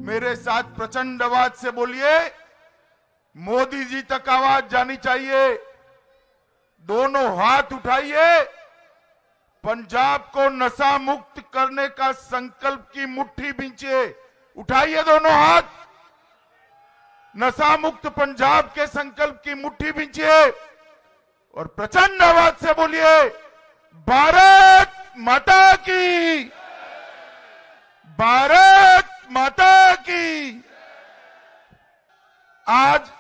मेरे साथ प्रचंड आवाज से बोलिए, मोदी जी तक आवाज जानी चाहिए। दोनों हाथ उठाइए, पंजाब को नशा मुक्त करने का संकल्प की मुट्ठी बींचिए। उठाइए दोनों हाथ, नशा मुक्त पंजाब के संकल्प की मुट्ठी बींचिए और प्रचंड आवाज से बोलिए, भारत माता की, भारत माता की। आज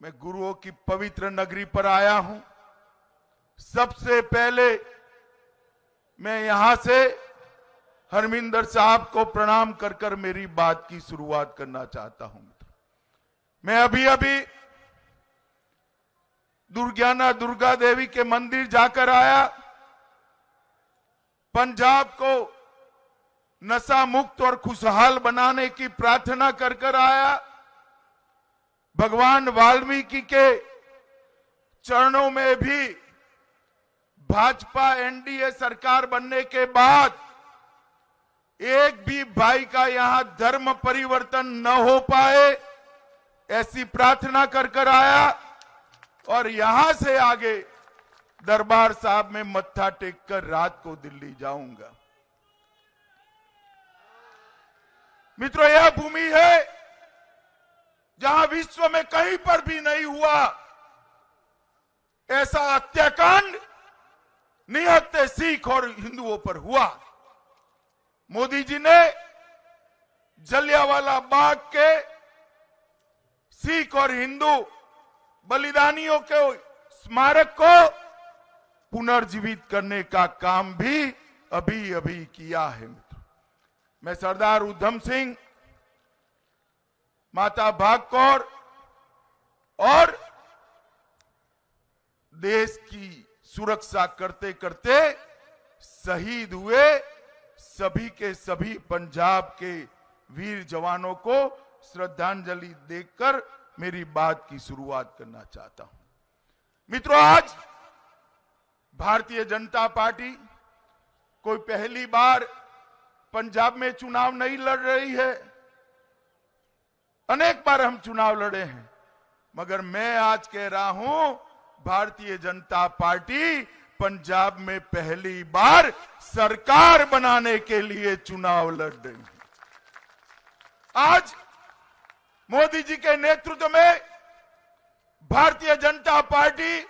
मैं गुरुओं की पवित्र नगरी पर आया हूं। सबसे पहले मैं यहां से हरमिंदर साहब को प्रणाम कर कर मेरी बात की शुरुआत करना चाहता हूं। मैं अभी दुर्गा देवी के मंदिर जाकर आया। पंजाब को नशा मुक्त और खुशहाल बनाने की प्रार्थना कर कर आया। भगवान वाल्मीकि के चरणों में भी भाजपा एनडीए सरकार बनने के बाद एक भी भाई का यहां धर्म परिवर्तन न हो पाए, ऐसी प्रार्थना कर कर आया और यहां से आगे दरबार साहब में मत्था टेककर रात को दिल्ली जाऊंगा। मित्रों, यह भूमि है जहां विश्व में कहीं पर भी नहीं हुआ ऐसा हत्याकांड निहत्थे सिख और हिंदुओं पर हुआ। मोदी जी ने जलियांवाला बाग के सिख और हिंदू बलिदानियों के स्मारक को पुनर्जीवित करने का काम भी अभी किया है। मित्रों, मैं सरदार उधम सिंह, माता भागकौर और देश की सुरक्षा करते करते शहीद हुए सभी के सभी पंजाब के वीर जवानों को श्रद्धांजलि देकर मेरी बात की शुरुआत करना चाहता हूं। मित्रों, आज भारतीय जनता पार्टी कोई पहली बार पंजाब में चुनाव नहीं लड़ रही है। अनेक बार हम चुनाव लड़े हैं, मगर मैं आज कह रहा हूं, भारतीय जनता पार्टी पंजाब में पहली बार सरकार बनाने के लिए चुनाव लड़ रही है। आज मोदी जी के नेतृत्व में भारतीय जनता पार्टी,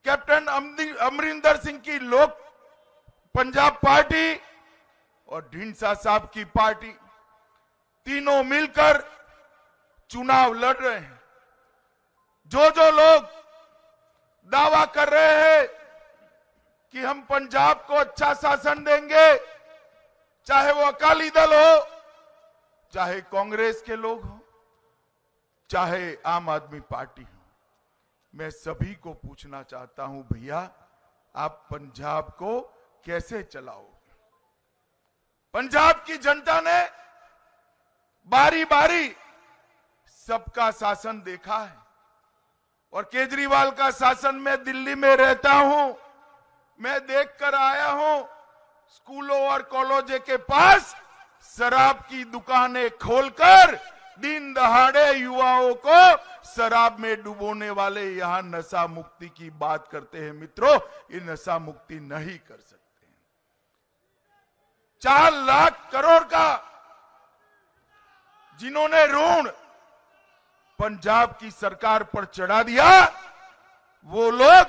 कैप्टन अमरिंदर सिंह की लोक पंजाब पार्टी और ढींडसा साहब की पार्टी, तीनों मिलकर चुनाव लड़ रहे हैं। जो लोग दावा कर रहे हैं कि हम पंजाब को अच्छा शासन देंगे, चाहे वो अकाली दल हो, चाहे कांग्रेस के लोग हो, चाहे आम आदमी पार्टी हो, मैं सभी को पूछना चाहता हूं, भैया आप पंजाब को कैसे चलाओगे? पंजाब की जनता ने बारी बारी सबका शासन देखा है और केजरीवाल का शासन में दिल्ली में रहता हूं, मैं देखकर आया हूं। स्कूलों और कॉलेजों के पास शराब की दुकानें खोलकर दिन दहाड़े युवाओं को शराब में डुबोने वाले यहां नशा मुक्ति की बात करते हैं। मित्रों, ये नशा मुक्ति नहीं कर सकते। 4 लाख करोड़ का जिन्होंने ऋण पंजाब की सरकार पर चढ़ा दिया, वो लोग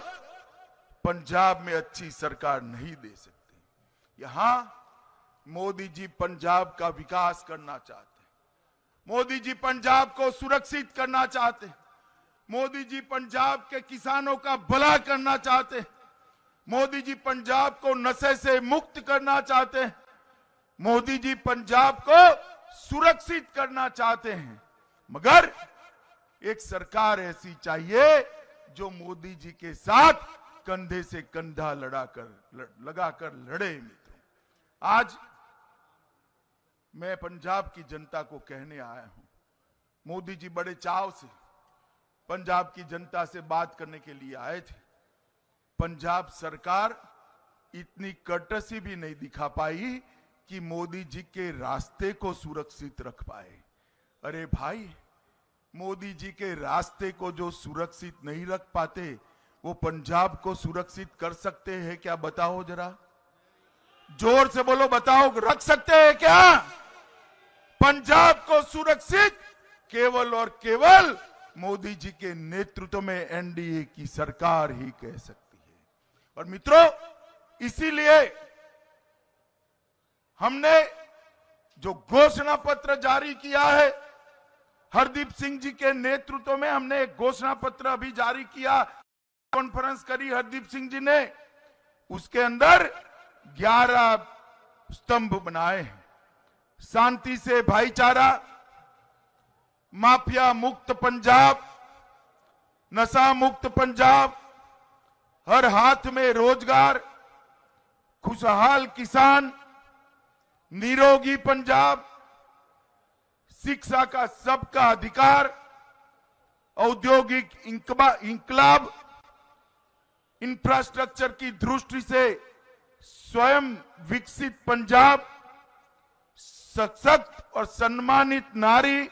पंजाब में अच्छी सरकार नहीं दे सकते। यहां मोदी जी पंजाब का विकास करना चाहते हैं। मोदी जी पंजाब को सुरक्षित करना चाहते हैं। मोदी जी पंजाब के किसानों का भला करना चाहते हैं। मोदी जी पंजाब को नशे से मुक्त करना चाहते हैं। मोदी जी पंजाब को सुरक्षित करना चाहते हैं, मगर एक सरकार ऐसी चाहिए जो मोदी जी के साथ कंधे से कंधा लगाकर लड़े। मित्रों, आज मैं पंजाब की जनता को कहने आया हूं, मोदी जी बड़े चाव से पंजाब की जनता से बात करने के लिए आए थे। पंजाब सरकार इतनी कर्टसी भी नहीं दिखा पाई कि मोदी जी के रास्ते को सुरक्षित रख पाए। अरे भाई, मोदी जी के रास्ते को जो सुरक्षित नहीं रख पाते, वो पंजाब को सुरक्षित कर सकते हैं क्या? बताओ जरा, जोर से बोलो, बताओ, रख सकते हैं क्या? पंजाब को सुरक्षित केवल और केवल मोदी जी के नेतृत्व में एनडीए की सरकार ही कह सकती है। और मित्रों, इसीलिए हमने जो घोषणा पत्र जारी किया है, हरदीप सिंह जी के नेतृत्व में हमने एक घोषणा पत्र अभी जारी किया, कॉन्फ्रेंस करी हरदीप सिंह जी ने, उसके अंदर 11 स्तंभ बनाए हैं। शांति से भाईचारा, माफिया मुक्त पंजाब, नशा मुक्त पंजाब, हर हाथ में रोजगार, खुशहाल किसान, निरोगी पंजाब, शिक्षा का सबका अधिकार, औद्योगिक इंकलाब, इंफ्रास्ट्रक्चर की दृष्टि से स्वयं विकसित पंजाब, सशक्त और सम्मानित नारी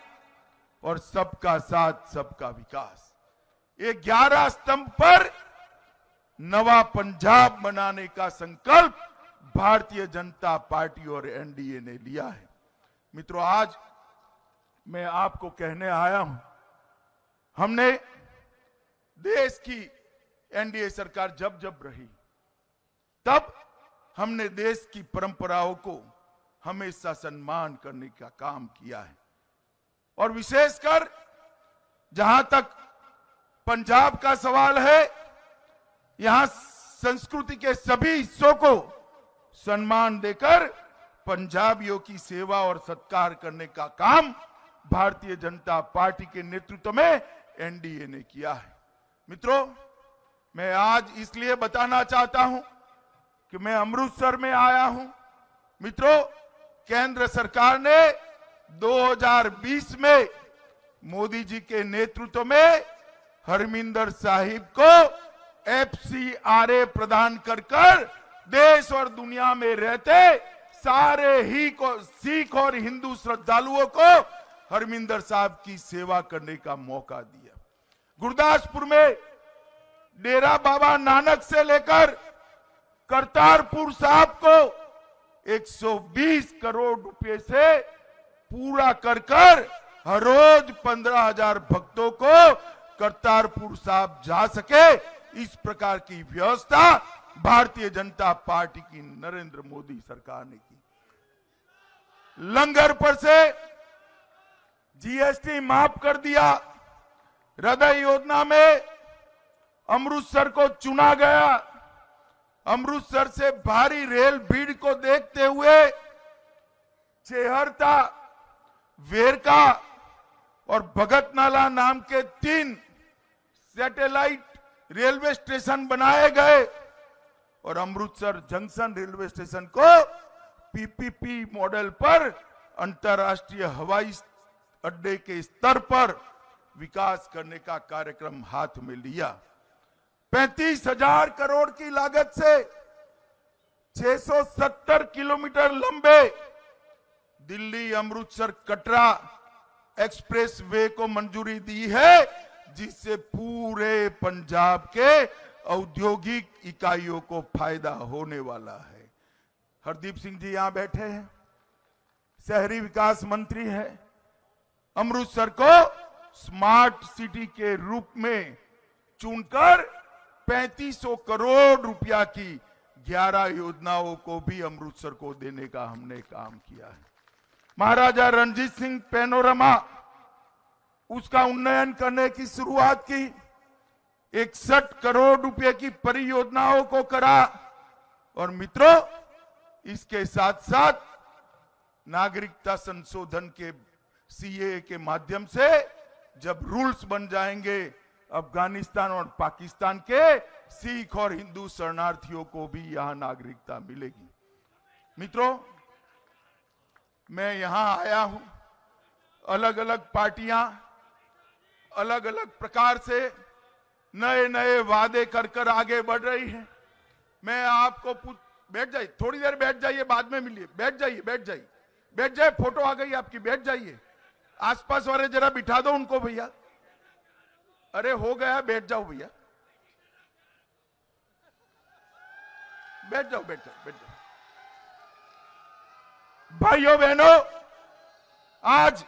और सबका साथ सबका विकास। ये 11 स्तंभ पर नवा पंजाब बनाने का संकल्प भारतीय जनता पार्टी और एनडीए ने लिया है। मित्रों, आज मैं आपको कहने आया हूं, हमने देश की एनडीए सरकार जब जब रही, तब हमने देश की परंपराओं को हमेशा सम्मान करने का काम किया है। और विशेषकर जहां तक पंजाब का सवाल है, यहां संस्कृति के सभी हिस्सों को सम्मान देकर पंजाबियों की सेवा और सत्कार करने का काम भारतीय जनता पार्टी के नेतृत्व में एनडीए ने किया है। मित्रों, मैं आज इसलिए बताना चाहता हूं कि मैं अमृतसर में आया हूं। मित्रों, केंद्र सरकार ने 2020 में मोदी जी के नेतृत्व में हरमिंदर साहिब को FCRA प्रदान कर देश और दुनिया में रहते सारे ही को सिख और हिंदू श्रद्धालुओं को हरमिंदर साहब की सेवा करने का मौका दिया। गुरदासपुर में डेरा बाबा नानक से लेकर करतारपुर साहब को 120 करोड़ रुपए से पूरा कर हर रोज 15,000 भक्तों को करतारपुर साहब जा सके, इस प्रकार की व्यवस्था भारतीय जनता पार्टी की नरेंद्र मोदी सरकार ने की। लंगर पर से जीएसटी माफ कर दिया। हृदय योजना में अमृतसर को चुना गया। अमृतसर से भारी रेल भीड़ को देखते हुए चेहरता, वेरका और भगत नाला नाम के 3 सैटेलाइट रेलवे स्टेशन बनाए गए और अमृतसर जंक्शन रेलवे स्टेशन को पीपीपी मॉडल पर अंतर्राष्ट्रीय हवाई अड्डे के स्तर पर विकास करने का कार्यक्रम हाथ में लिया। 35,000 करोड़ की लागत से 670 किलोमीटर लंबे दिल्ली अमृतसर कटरा एक्सप्रेस वे को मंजूरी दी है, जिससे पूरे पंजाब के औद्योगिक इकाइयों को फायदा होने वाला है। हरदीप सिंह जी यहां बैठे हैं, शहरी विकास मंत्री हैं। अमृतसर को स्मार्ट सिटी के रूप में चुनकर 3500 करोड़ रुपया की 11 योजनाओं को भी अमृतसर को देने का हमने काम किया है। महाराजा रणजीत सिंह पैनोरमा, उसका उन्नयन करने की शुरुआत की। 61 करोड़ रुपए की परियोजनाओं को करा। और मित्रों, इसके साथ साथ नागरिकता संशोधन के सीएए के माध्यम से जब रूल्स बन जाएंगे, अफगानिस्तान और पाकिस्तान के सिख और हिंदू शरणार्थियों को भी यहां नागरिकता मिलेगी। मित्रों, मैं यहां आया हूं, अलग अलग पार्टियां अलग अलग प्रकार से नए नए वादे कर आगे बढ़ रही हैं। मैं आपको बैठ जाइए, थोड़ी देर बैठ जाइए, बाद में मिलिए। बैठ जाइए, बैठ जाइए, बैठ जाइए। फोटो आ गई आपकी, बैठ जाइए। आसपास वाले जरा बिठा दो उनको भैया। अरे हो गया, बैठ जाओ भैया, बैठ जाओ, बैठ जाओ, बैठ जाओ। भाइयों बहनों, आज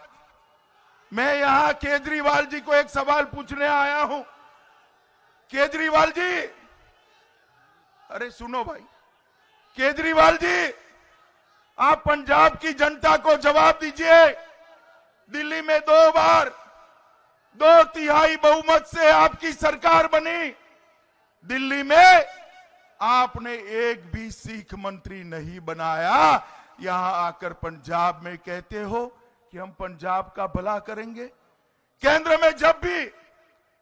मैं यहां केजरीवाल जी को एक सवाल पूछने आया हूं। केजरीवाल जी, अरे सुनो भाई, केजरीवाल जी, आप पंजाब की जनता को जवाब दीजिए। दिल्ली में 2 बार 2/3 बहुमत से आपकी सरकार बनी। दिल्ली में आपने एक भी सिख मंत्री नहीं बनाया। यहां आकर पंजाब में कहते हो कि हम पंजाब का भला करेंगे। केंद्र में जब भी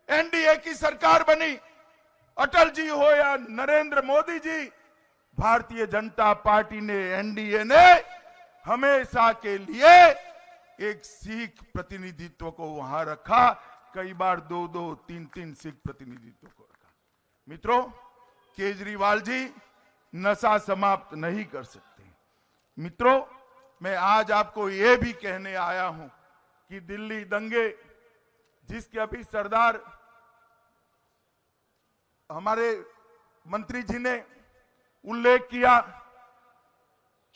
एनडीए की सरकार बनी, अटल जी हो या नरेंद्र मोदी जी, भारतीय जनता पार्टी ने, एनडीए ने हमेशा के लिए एक सिख प्रतिनिधित्व को वहां रखा। कई बार 2-2, 3-3 सिख प्रतिनिधित्व को रखा। मित्रों, केजरीवाल जी नशा समाप्त नहीं कर सकते। मित्रों, मैं आज आपको यह भी कहने आया हूं कि दिल्ली दंगे, जिसके अभी सरदार हमारे मंत्री जी ने उल्लेख किया,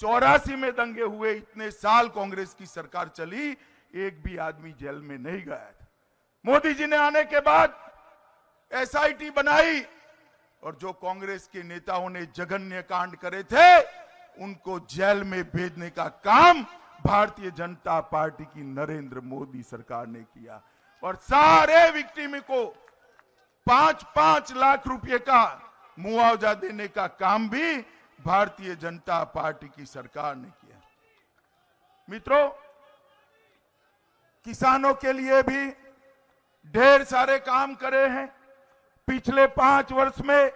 84 में दंगे हुए। इतने साल कांग्रेस की सरकार चली, एक भी आदमी जेल में नहीं गया था। मोदी जी ने आने के बाद एसआईटी बनाई और जो कांग्रेस के नेताओं ने जघन्य कांड करे थे, उनको जेल में भेजने का काम भारतीय जनता पार्टी की नरेंद्र मोदी सरकार ने किया। और सारे विक्टिम को 5-5 लाख रुपए का मुआवजा देने का काम भी भारतीय जनता पार्टी की सरकार ने किया। मित्रों, किसानों के लिए भी ढेर सारे काम करे हैं। पिछले 5 वर्ष में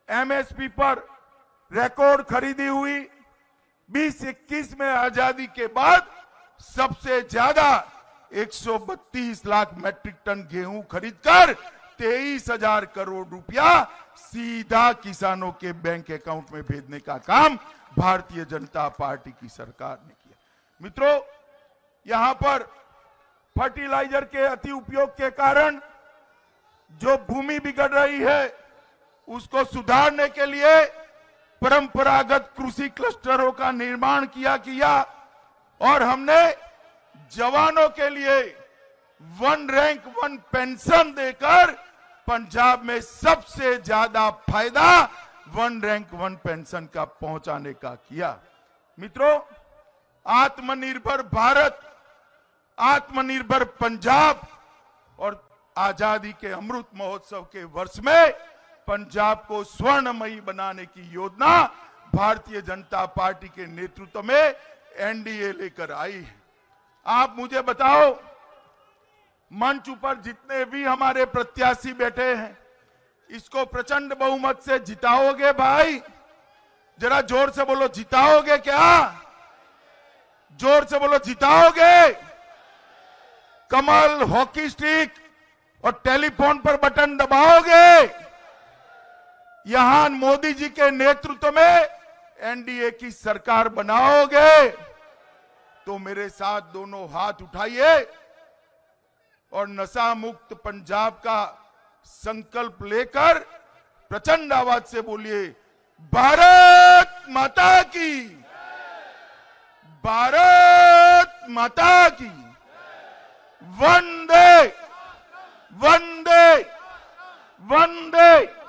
एमएसपी पर रिकॉर्ड खरीदी हुई। 2021 में आजादी के बाद सबसे ज्यादा 132 लाख मैट्रिक टन गेहूं खरीदकर 23,000 करोड़ रुपया सीधा किसानों के बैंक अकाउंट में भेजने का काम भारतीय जनता पार्टी की सरकार ने किया। मित्रों, यहां पर फर्टिलाइजर के अति उपयोग के कारण जो भूमि बिगड़ रही है, उसको सुधारने के लिए परंपरागत कृषि क्लस्टरों का निर्माण किया और हमने जवानों के लिए 1 रैंक 1 पेंशन देकर पंजाब में सबसे ज्यादा फायदा 1 रैंक 1 पेंशन का पहुंचाने का किया। मित्रों, आत्मनिर्भर भारत, आत्मनिर्भर पंजाब और आजादी के अमृत महोत्सव के वर्ष में पंजाब को स्वर्णमयी बनाने की योजना भारतीय जनता पार्टी के नेतृत्व में एनडीए लेकर आई है। आप मुझे बताओ, मंच पर जितने भी हमारे प्रत्याशी बैठे हैं, इसको प्रचंड बहुमत से जिताओगे भाई? जरा जोर से बोलो, जिताओगे क्या? जोर से बोलो, जिताओगे? कमल, हॉकी स्टिक और टेलीफोन पर बटन दबाओगे? यहां मोदी जी के नेतृत्व में एनडीए की सरकार बनाओगे? तो मेरे साथ दोनों हाथ उठाइए और नशा मुक्त पंजाब का संकल्प लेकर प्रचंड आवाज से बोलिए, भारत माता की, भारत माता की, वंदे वंदे वंदे।